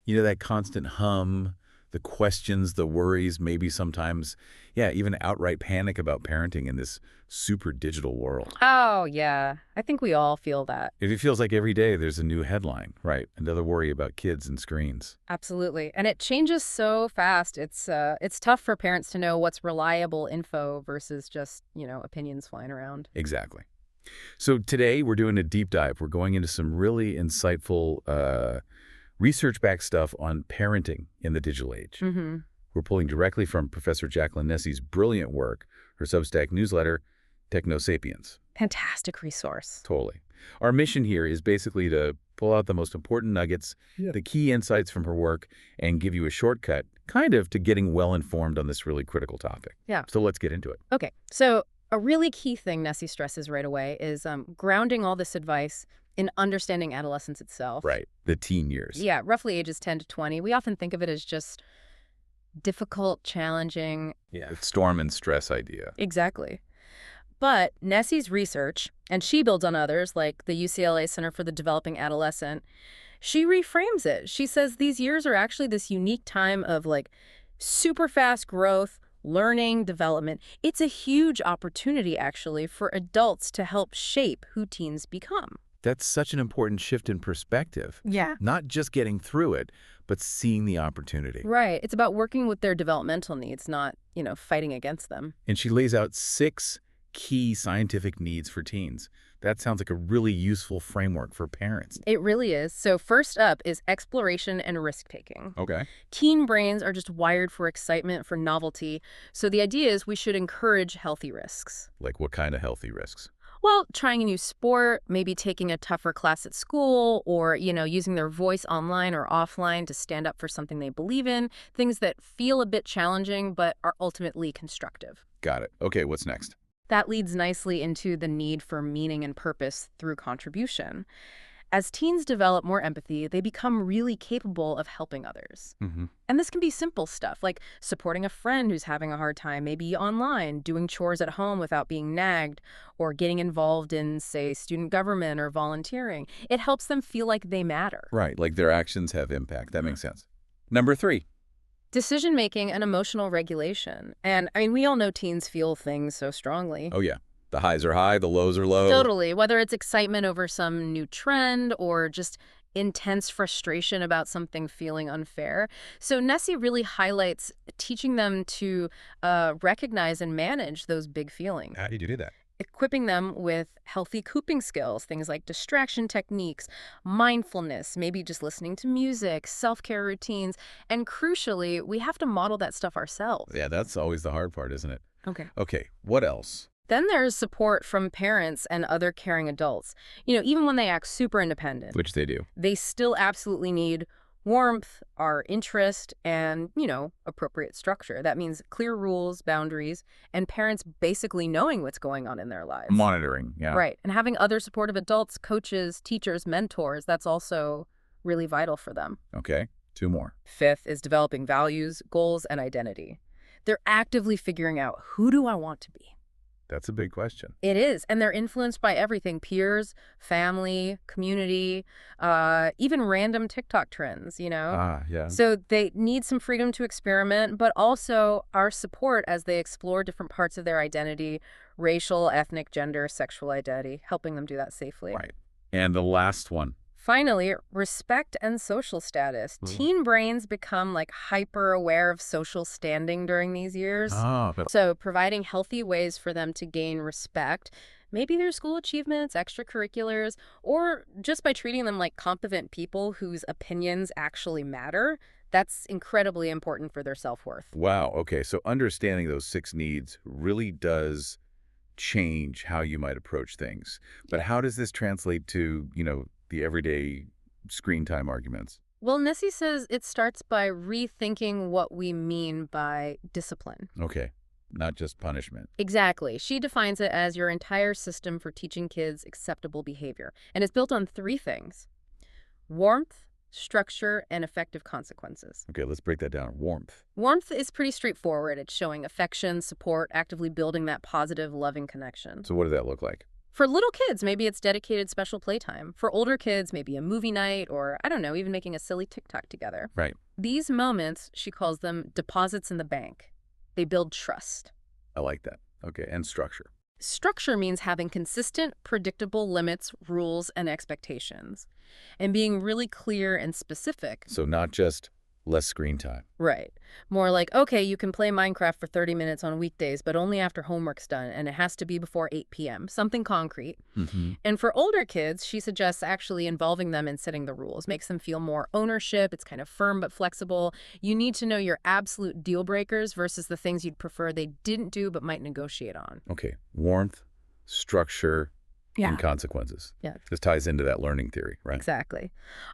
You know, that constant hum, the questions, the worries, maybe sometimes, yeah, even outright panic about parenting in this super digital world. Oh, yeah. I think we all feel that. It feels like every day there's a new headline, right? Another worry about kids and screens. Absolutely. And it changes so fast. It's tough for parents to know what's reliable info versus just, opinions flying around. Exactly. So today we're doing a deep dive. We're going into some really insightful research-backed stuff on parenting in the digital age. Mm-hmm. We're pulling directly from Professor Jacqueline Nessie's brilliant work, her Substack newsletter, Technosapiens. Fantastic resource. Totally. Our mission here is basically to pull out the most important nuggets, the key insights from her work, and give you a shortcut, kind of, to getting well-informed on this really critical topic. Yeah. So let's get into it. Okay. So a really key thing Nessie stresses right away is grounding all this advice in understanding adolescence itself. Right. The teen years. Yeah, roughly ages 10 to 20. We often think of it as just difficult, challenging. Yeah. Storm and stress idea. Exactly. But Nessie's research, and she builds on others like the UCLA Center for the Developing Adolescent, she reframes it. She says these years are actually this unique time of super fast growth, learning, development. It's a huge opportunity, actually, for adults to help shape who teens become. That's such an important shift in perspective. Yeah. Not just getting through it, but seeing the opportunity. Right. It's about working with their developmental needs, not, fighting against them. And she lays out 6 key scientific needs for teens. That sounds like a really useful framework for parents. It really is. So first up is exploration and risk-taking. Okay. Teen brains are just wired for excitement, for novelty. So the idea is we should encourage healthy risks. Like what kind of healthy risks? Well, trying a new sport, maybe taking a tougher class at school, or, using their voice online or offline to stand up for something they believe in, things that feel a bit challenging but are ultimately constructive. Got it. Okay, what's next? That leads nicely into the need for meaning and purpose through contribution. As teens develop more empathy, they become really capable of helping others. Mm-hmm. And this can be simple stuff, like supporting a friend who's having a hard time, maybe online, doing chores at home without being nagged, or getting involved in, say, student government or volunteering. It helps them feel like they matter. Right, like their actions have impact. That makes sense. Number 3. Decision-making and emotional regulation. And, we all know teens feel things so strongly. Oh, yeah. The highs are high, the lows are low. Totally. Whether it's excitement over some new trend or just intense frustration about something feeling unfair. So Nessie really highlights teaching them to recognize and manage those big feelings. How do you do that? Equipping them with healthy coping skills, things like distraction techniques, mindfulness, maybe just listening to music, self-care routines. And crucially, we have to model that stuff ourselves. Yeah, that's always the hard part, isn't it? Okay, what else? Then there's support from parents and other caring adults. Even when they act super independent. Which they do. They still absolutely need warmth, our interest, and, appropriate structure. That means clear rules, boundaries, and parents basically knowing what's going on in their lives. Monitoring, yeah. Right. And having other supportive adults, coaches, teachers, mentors, that's also really vital for them. Okay, 2 more. 5th is developing values, goals, and identity. They're actively figuring out, who do I want to be? That's a big question. It is. And they're influenced by everything: peers, family, community, even random TikTok trends, Yeah. So they need some freedom to experiment, but also our support as they explore different parts of their identity: racial, ethnic, gender, sexual identity, helping them do that safely. Right. And the last one. Finally, respect and social status. Teen brains become hyper aware of social standing during these years. So providing healthy ways for them to gain respect, maybe their school achievements, extracurriculars, or just by treating them like competent people whose opinions actually matter. That's incredibly important for their self-worth. Wow. Okay. So understanding those 6 needs really does change how you might approach things. But how does this translate to, the everyday screen time arguments? Well, Nessie says it starts by rethinking what we mean by discipline. Okay. Not just punishment. Exactly. She defines it as your entire system for teaching kids acceptable behavior. And it's built on 3 things: warmth, structure, and effective consequences. Okay, let's break that down. Warmth. Warmth is pretty straightforward. It's showing affection, support, actively building that positive, loving connection. So what does that look like? For little kids, maybe it's dedicated special playtime. For older kids, maybe a movie night or, I don't know, even making a silly TikTok together. Right. These moments, she calls them deposits in the bank. They build trust. I like that. Okay, and structure. Structure means having consistent, predictable limits, rules, and expectations, and being really clear and specific. So not just less screen time. Right. More like, okay, you can play Minecraft for 30 minutes on weekdays, but only after homework's done, and it has to be before 8 p.m., something concrete. And for older kids, she suggests actually involving them in setting the rules, makes them feel more ownership. It's kind of firm but flexible. You need to know your absolute deal breakers versus the things you'd prefer they didn't do but might negotiate on. Okay, warmth, structure, Yeah. and consequences. Yeah. This ties into that learning theory, right? Exactly.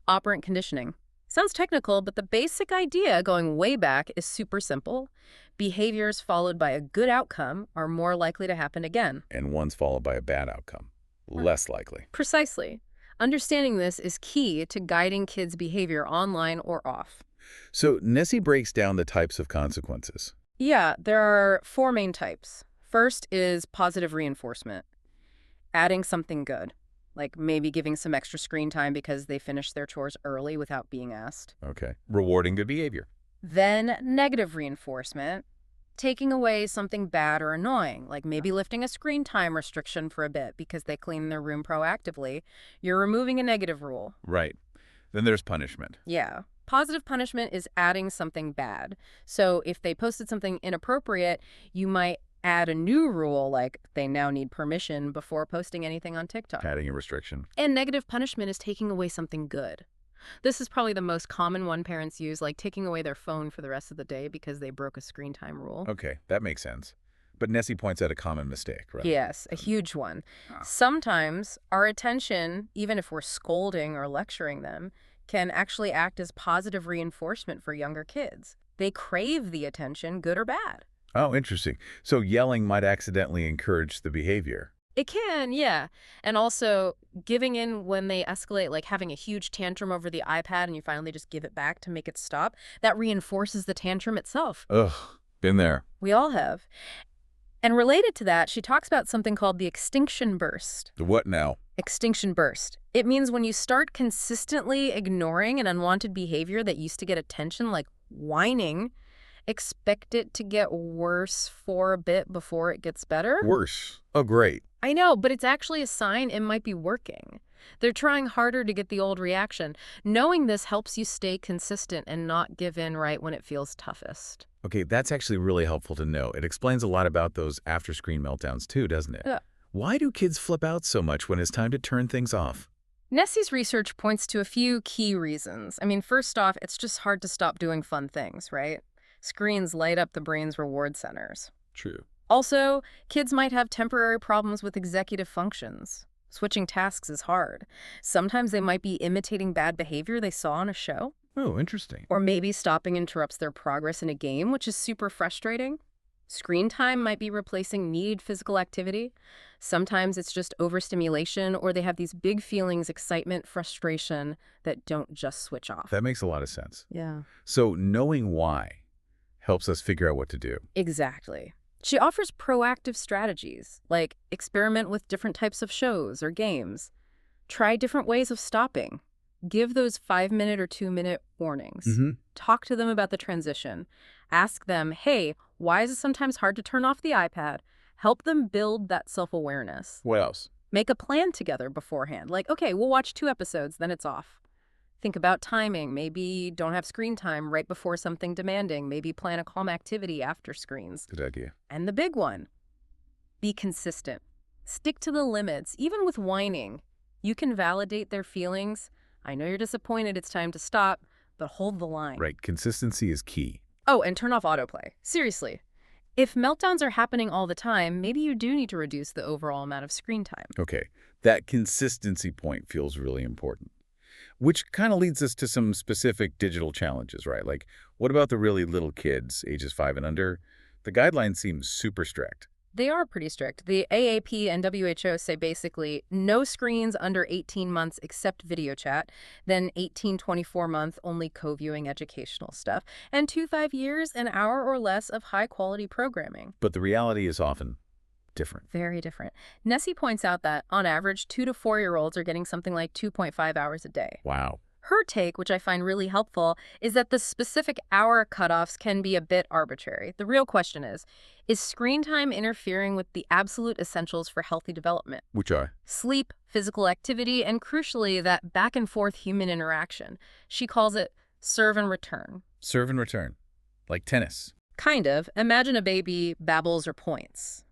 Operant conditioning. Sounds technical, but the basic idea, going way back, is super simple. Behaviors followed by a good outcome are more likely to happen again. And one's followed by a bad outcome. Less likely. Precisely. Understanding this is key to guiding kids' behavior online or off. So Nessie breaks down the types of consequences. Yeah, there are 4 main types. First is positive reinforcement. Adding something good, like maybe giving some extra screen time because they finished their chores early without being asked. Okay. Rewarding good behavior. Then negative reinforcement, taking away something bad or annoying, like maybe lifting a screen time restriction for a bit because they clean their room proactively. You're removing a negative rule. Right. Then there's punishment. Yeah. Positive punishment is adding something bad. So if they posted something inappropriate, you might add a new rule, like they now need permission before posting anything on TikTok. Adding a restriction. And negative punishment is taking away something good. This is probably the most common one parents use, like taking away their phone for the rest of the day because they broke a screen time rule. Okay, that makes sense. But Nessie points out a common mistake, right? Yes, a huge one. Sometimes our attention, even if we're scolding or lecturing them, can actually act as positive reinforcement for younger kids. They crave the attention, good or bad. Oh, interesting. So yelling might accidentally encourage the behavior. It can, yeah. And also giving in when they escalate, like having a huge tantrum over the iPad and you finally just give it back to make it stop, that reinforces the tantrum itself. Ugh, been there. We all have. And related to that, she talks about something called the extinction burst. The what now? Extinction burst. It means when you start consistently ignoring an unwanted behavior that used to get attention, like whining, expect it to get worse for a bit before it gets better. Worse. Oh, great. I know, but it's actually a sign it might be working. They're trying harder to get the old reaction. Knowing this helps you stay consistent and not give in right when it feels toughest. Okay, that's actually really helpful to know. It explains a lot about those after-screen meltdowns too, doesn't it? Yeah. Why do kids flip out so much when it's time to turn things off? Nessie's research points to a few key reasons. I mean, first off, it's just hard to stop doing fun things, right? Screens light up the brain's reward centers. True. Also, kids might have temporary problems with executive functions. Switching tasks is hard. Sometimes they might be imitating bad behavior they saw on a show. Oh, interesting. Or maybe stopping interrupts their progress in a game, which is super frustrating. Screen time might be replacing needed physical activity. Sometimes it's just overstimulation, or they have these big feelings, excitement, frustration, that don't just switch off. That makes a lot of sense. Yeah. So knowing why helps us figure out what to do. Exactly. She offers proactive strategies, like experiment with different types of shows or games. Try different ways of stopping. Give those 5-minute or 2-minute warnings. Talk to them about the transition. Ask them, hey, why is it sometimes hard to turn off the iPad? Help them build that self-awareness. What else? Make a plan together beforehand. Like, okay, we'll watch 2 episodes, then it's off. Think about timing. Maybe don't have screen time right before something demanding. Maybe plan a calm activity after screens. Good idea. And the big one, be consistent. Stick to the limits, even with whining. You can validate their feelings. I know you're disappointed, it's time to stop, but hold the line. Right. Consistency is key. Oh, and turn off autoplay. Seriously. If meltdowns are happening all the time, maybe you do need to reduce the overall amount of screen time. Okay. That consistency point feels really important. Which kind of leads us to some specific digital challenges, right? Like, what about the really little kids, ages 5 and under? The guidelines seem super strict. They are pretty strict. The AAP and WHO say basically no screens under 18 months except video chat, then 18-24 month only co-viewing educational stuff, and 2-5 years, an hour or less of high-quality programming. But the reality is often different. Very different. Nessie points out that, on average, 2 to 4-year-olds are getting something like 2.5 hours a day. Wow. Her take, which I find really helpful, is that the specific hour cutoffs can be a bit arbitrary. The real question is screen time interfering with the absolute essentials for healthy development? Which are? Sleep, physical activity, and crucially, that back-and-forth human interaction. She calls it serve and return. Serve and return. Like tennis. Kind of. Imagine a baby babbles or points.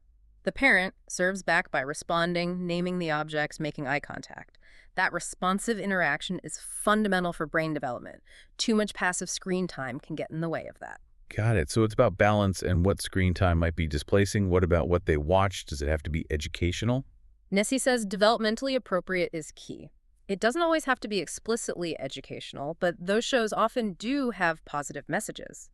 The parent serves back by responding, naming the objects, making eye contact. That responsive interaction is fundamental for brain development. Too much passive screen time can get in the way of that. Got it. So it's about balance and what screen time might be displacing. What about what they watch? Does it have to be educational? Nessie says developmentally appropriate is key. It doesn't always have to be explicitly educational, but those shows often do have positive messages.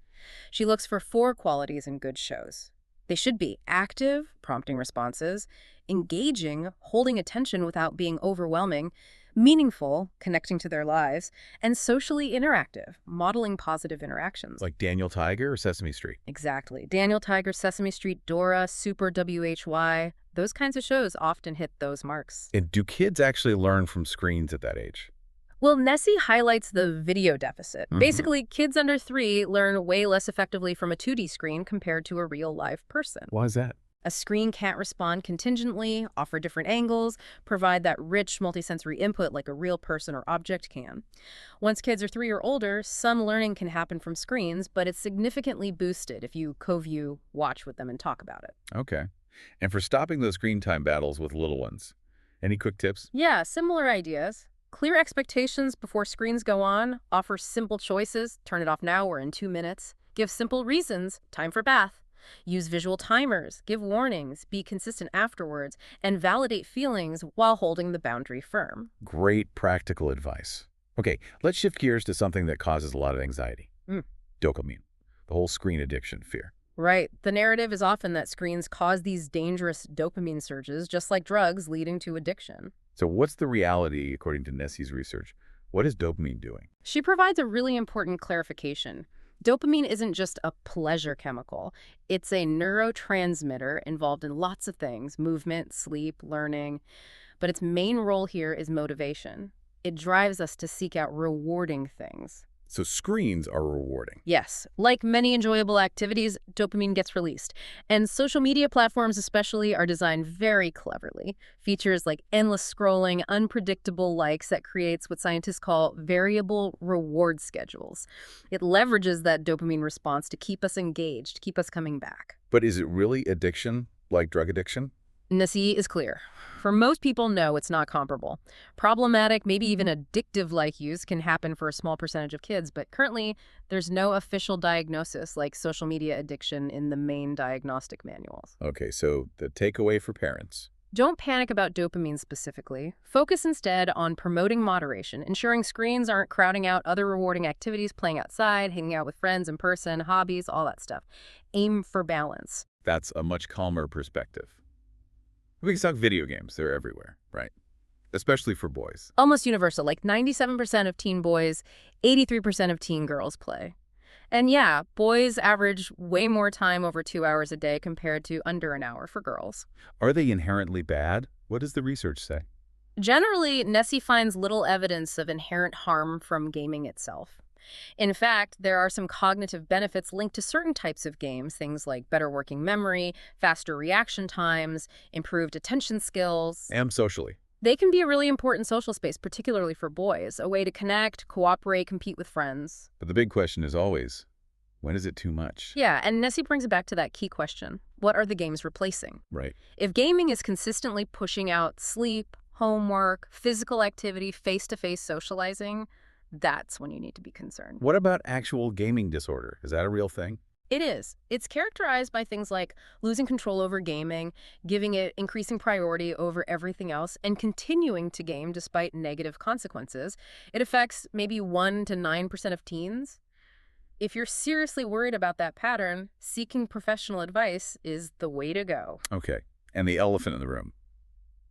She looks for 4 qualities in good shows. They should be active, prompting responses, engaging, holding attention without being overwhelming, meaningful, connecting to their lives, and socially interactive, modeling positive interactions. Like Daniel Tiger or Sesame Street? Exactly. Daniel Tiger, Sesame Street, Dora, Super WHY, those kinds of shows often hit those marks. And do kids actually learn from screens at that age? Well, Nessie highlights the video deficit. Basically, kids under 3 learn way less effectively from a 2D screen compared to a real live person. Why is that? A screen can't respond contingently, offer different angles, provide that rich multisensory input like a real person or object can. Once kids are 3 or older, some learning can happen from screens, but it's significantly boosted if you co-view, watch with them, and talk about it. Okay. And for stopping those screen time battles with little ones, any quick tips? Yeah, similar ideas. Clear expectations before screens go on, offer simple choices, turn it off now or in 2 minutes, give simple reasons, time for bath, use visual timers, give warnings, be consistent afterwards, and validate feelings while holding the boundary firm. Great practical advice. Okay, let's shift gears to something that causes a lot of anxiety. Dopamine, the whole screen addiction fear. Right. The narrative is often that screens cause these dangerous dopamine surges, just like drugs, leading to addiction. So what's the reality, according to Nessie's research? What is dopamine doing? She provides a really important clarification. Dopamine isn't just a pleasure chemical. It's a neurotransmitter involved in lots of things, movement, sleep, learning. But its main role here is motivation. It drives us to seek out rewarding things. So screens are rewarding. Yes. Like many enjoyable activities, dopamine gets released. And social media platforms especially are designed very cleverly. Features like endless scrolling, unpredictable likes that creates what scientists call variable reward schedules. It leverages that dopamine response to keep us engaged, keep us coming back. But is it really addiction, like drug addiction? Nessie is clear. For most people, no, it's not comparable. Problematic, maybe even addictive-like use can happen for a small percentage of kids, but currently there's no official diagnosis like social media addiction in the main diagnostic manuals. Okay, so the takeaway for parents. Don't panic about dopamine specifically. Focus instead on promoting moderation, ensuring screens aren't crowding out other rewarding activities, playing outside, hanging out with friends in person, hobbies, all that stuff. Aim for balance. That's a much calmer perspective. We can talk video games. They're everywhere, right? Especially for boys. Almost universal, like 97% of teen boys, 83% of teen girls play. And yeah, boys average way more time over 2 hours a day compared to under an hour for girls. Are they inherently bad? What does the research say? Generally, Nessie finds little evidence of inherent harm from gaming itself. In fact, there are some cognitive benefits linked to certain types of games, things like better working memory, faster reaction times, improved attention skills. And socially. They can be a really important social space, particularly for boys, a way to connect, cooperate, compete with friends. But the big question is always, when is it too much? Yeah, and Nessie brings it back to that key question. What are the games replacing? Right. If gaming is consistently pushing out sleep, homework, physical activity, face-to-face socializing, that's when you need to be concerned. What about actual gaming disorder? Is that a real thing? It is. It's characterized by things like losing control over gaming, giving it increasing priority over everything else, and continuing to game despite negative consequences. It affects maybe 1 to 9% of teens. If you're seriously worried about that pattern, seeking professional advice is the way to go. Okay. And the elephant in the room.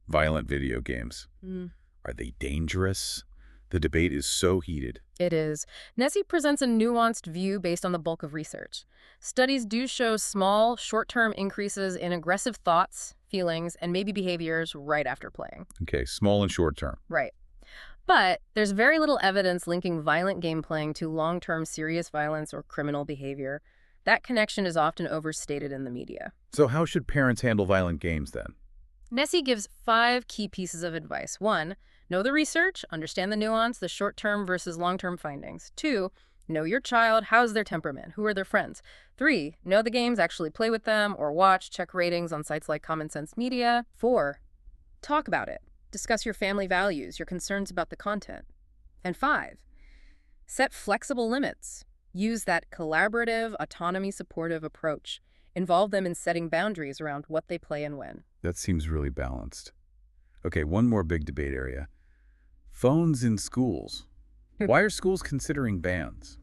Violent video games. Are they dangerous? The debate is so heated. It is. Nessie presents a nuanced view based on the bulk of research. Studies do show small, short-term increases in aggressive thoughts, feelings, and maybe behaviors right after playing. Okay, small and short term. Right. But there's very little evidence linking violent game playing to long-term serious violence or criminal behavior. That connection is often overstated in the media. So how should parents handle violent games then? Nessie gives 5 key pieces of advice. 1, know the research, understand the nuance, the short-term versus long-term findings. 2, know your child, how's their temperament, who are their friends. 3, know the games, actually play with them or watch, check ratings on sites like Common Sense Media. 4, talk about it. Discuss your family values, your concerns about the content. And 5, set flexible limits. Use that collaborative, autonomy-supportive approach. Involve them in setting boundaries around what they play and when. That seems really balanced. Okay, one more big debate area. Phones in schools. Why are schools considering bans?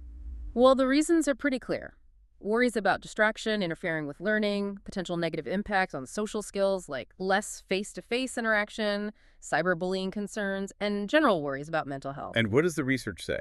Well, the reasons are pretty clear. Worries about distraction, interfering with learning, potential negative impacts on social skills like less face-to-face interaction, cyberbullying concerns, and general worries about mental health. And what does the research say?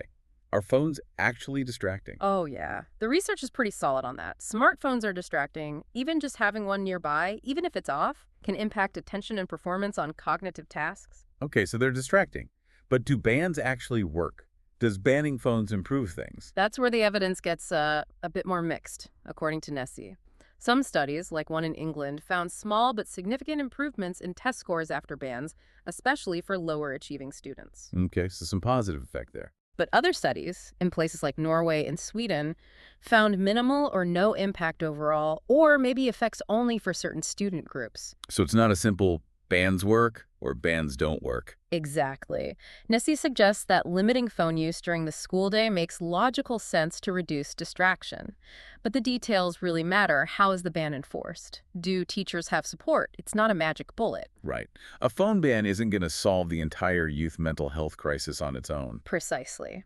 Are phones actually distracting? Oh, yeah. The research is pretty solid on that. Smartphones are distracting. Even just having one nearby, even if it's off, can impact attention and performance on cognitive tasks. Okay, so they're distracting. But do bans actually work? Does banning phones improve things? That's where the evidence gets a bit more mixed, according to Nessie. Some studies, like one in England, found small but significant improvements in test scores after bans, especially for lower-achieving students. Okay, so some positive effect there. But other studies, in places like Norway and Sweden, found minimal or no impact overall, or maybe effects only for certain student groups. So it's not a simple bans work or bans don't work. Exactly. Nessie suggests that limiting phone use during the school day makes logical sense to reduce distraction. But the details really matter. How is the ban enforced? Do teachers have support? It's not a magic bullet. Right. A phone ban isn't going to solve the entire youth mental health crisis on its own. Precisely.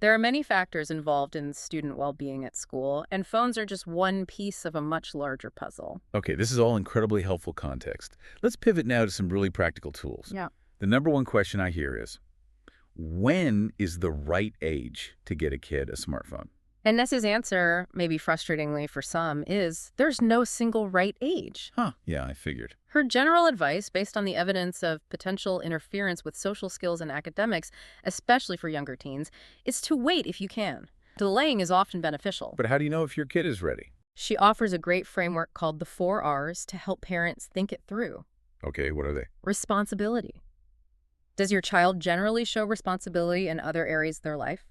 There are many factors involved in student well-being at school, and phones are just one piece of a much larger puzzle. Okay, this is all incredibly helpful context. Let's pivot now to some really practical tools. Yeah. The number one question I hear is, when is the right age to get a kid a smartphone? And Ness's answer, maybe frustratingly for some, is there's no single right age. Huh, yeah, I figured. Her general advice, based on the evidence of potential interference with social skills and academics, especially for younger teens, is to wait if you can. Delaying is often beneficial. But how do you know if your kid is ready? She offers a great framework called the 4 R's to help parents think it through. Okay, what are they? Responsibility. Does your child generally show responsibility in other areas of their life?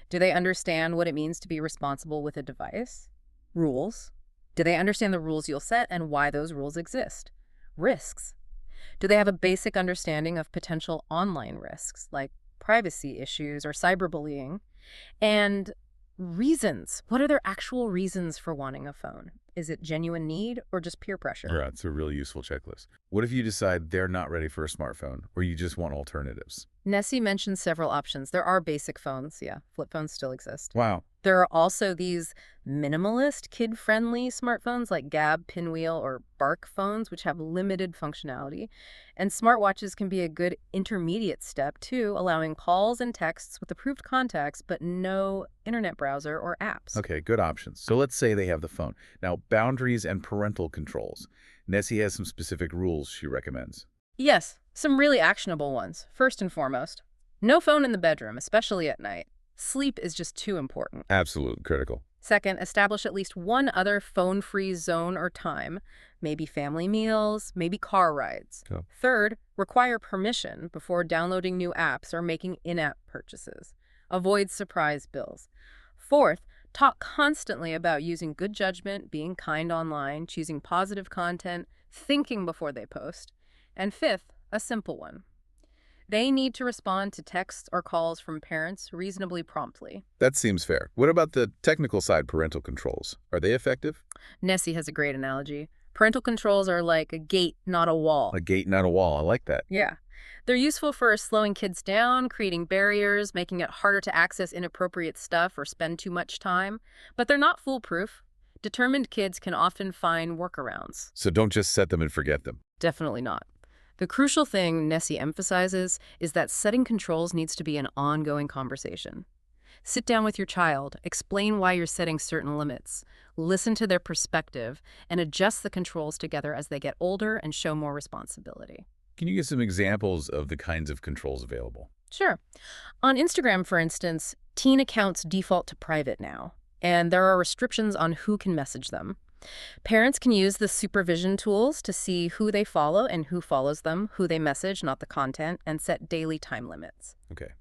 Do they understand what it means to be responsible with a device? Rules. Do they understand the rules you'll set and why those rules exist? Risks. Do they have a basic understanding of potential online risks, like privacy issues or cyberbullying? And reasons. What are their actual reasons for wanting a phone? Is it genuine need or just peer pressure? Yeah, it's a really useful checklist. What if you decide they're not ready for a smartphone, or you just want alternatives? Nessie mentioned several options. There are basic phones, yeah. Flip phones still exist. Wow. There are also these minimalist, kid-friendly smartphones like Gab, Pinwheel, or Bark phones, which have limited functionality. And smartwatches can be a good intermediate step, too, allowing calls and texts with approved contacts, but no internet browser or apps. Okay, good options. So let's say they have the phone. Now, boundaries and parental controls. Nessie has some specific rules she recommends. Yes, some really actionable ones. First and foremost, no phone in the bedroom, especially at night. Sleep is just too important. Absolutely critical. Second, establish at least one other phone-free zone or time, maybe family meals, maybe car rides. Oh. Third, require permission before downloading new apps or making in-app purchases. Avoid surprise bills. Fourth, talk constantly about using good judgment, being kind online, choosing positive content, thinking before they post. And fifth, a simple one. They need to respond to texts or calls from parents reasonably promptly. That seems fair. What about the technical side parental controls? Are they effective? Nessie has a great analogy. Parental controls are like a gate, not a wall. A gate, not a wall. I like that. Yeah. They're useful for slowing kids down, creating barriers, making it harder to access inappropriate stuff or spend too much time. But they're not foolproof. Determined kids can often find workarounds. So don't just set them and forget them. Definitely not. The crucial thing Nessie emphasizes is that setting controls needs to be an ongoing conversation. Sit down with your child, explain why you're setting certain limits, listen to their perspective, and adjust the controls together as they get older and show more responsibility. Can you give some examples of the kinds of controls available? Sure. On Instagram, for instance, teen accounts default to private now, and there are restrictions on who can message them. Parents can use the supervision tools to see who they follow and who follows them, who they message, not the content, and set daily time limits. Okay.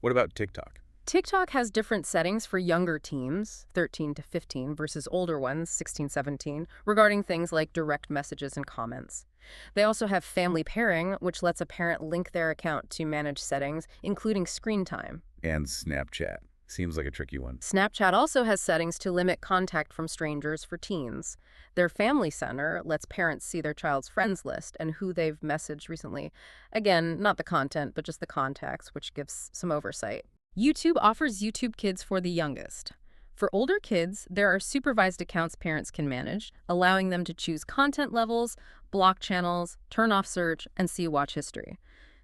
What about TikTok? TikTok has different settings for younger teens, 13 to 15, versus older ones, 16, 17, regarding things like direct messages and comments. They also have family pairing, which lets a parent link their account to manage settings, including screen time. And Snapchat. Seems like a tricky one. Snapchat also has settings to limit contact from strangers for teens. Their Family Center lets parents see their child's friends list and who they've messaged recently. Again, not the content, but just the contacts, which gives some oversight. YouTube offers YouTube Kids for the youngest. For older kids, there are supervised accounts parents can manage, allowing them to choose content levels, block channels, turn off search, and see watch history.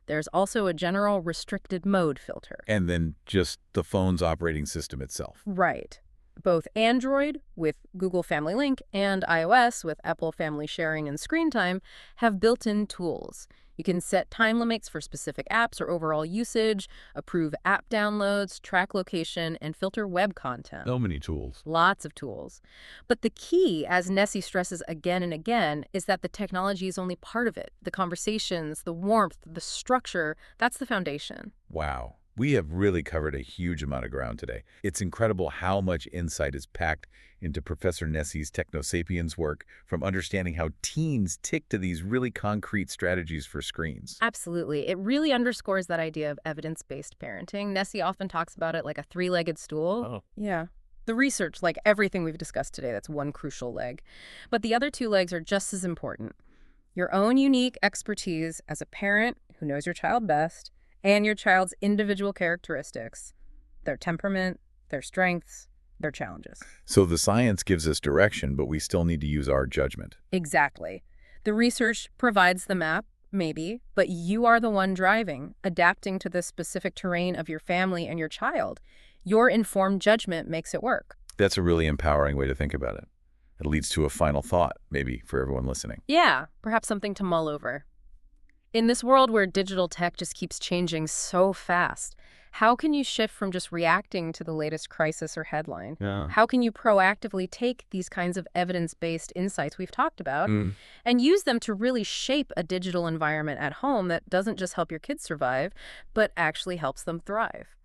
There's also a general restricted mode filter. And then just the phone's operating system itself. Right. Both Android with Google Family Link and iOS with Apple Family Sharing and Screen Time have built-in tools. You can set time limits for specific apps or overall usage, approve app downloads, track location, and filter web content. So many tools. Lots of tools. But the key, as Nessie stresses again and again, is that the technology is only part of it. The conversations, the warmth, the structure, that's the foundation. Wow. We have really covered a huge amount of ground today. It's incredible how much insight is packed into Professor Nessie's Technosapiens work, from understanding how teens tick to these really concrete strategies for screens. Absolutely. It really underscores that idea of evidence-based parenting. Nessie often talks about it like a three-legged stool. Oh. Yeah. The research, like everything we've discussed today, that's one crucial leg. But the other two legs are just as important. Your own unique expertise as a parent who knows your child best, and your child's individual characteristics, their temperament, their strengths, their challenges. So the science gives us direction, but we still need to use our judgment. Exactly. The research provides the map, maybe, but you are the one driving, adapting to the specific terrain of your family and your child. Your informed judgment makes it work. That's a really empowering way to think about it. It leads to a final thought, maybe, for everyone listening. Yeah, perhaps something to mull over. In this world where digital tech just keeps changing so fast, how can you shift from just reacting to the latest crisis or headline? Yeah. How can you proactively take these kinds of evidence-based insights we've talked about and use them to really shape a digital environment at home that doesn't just help your kids survive, but actually helps them thrive?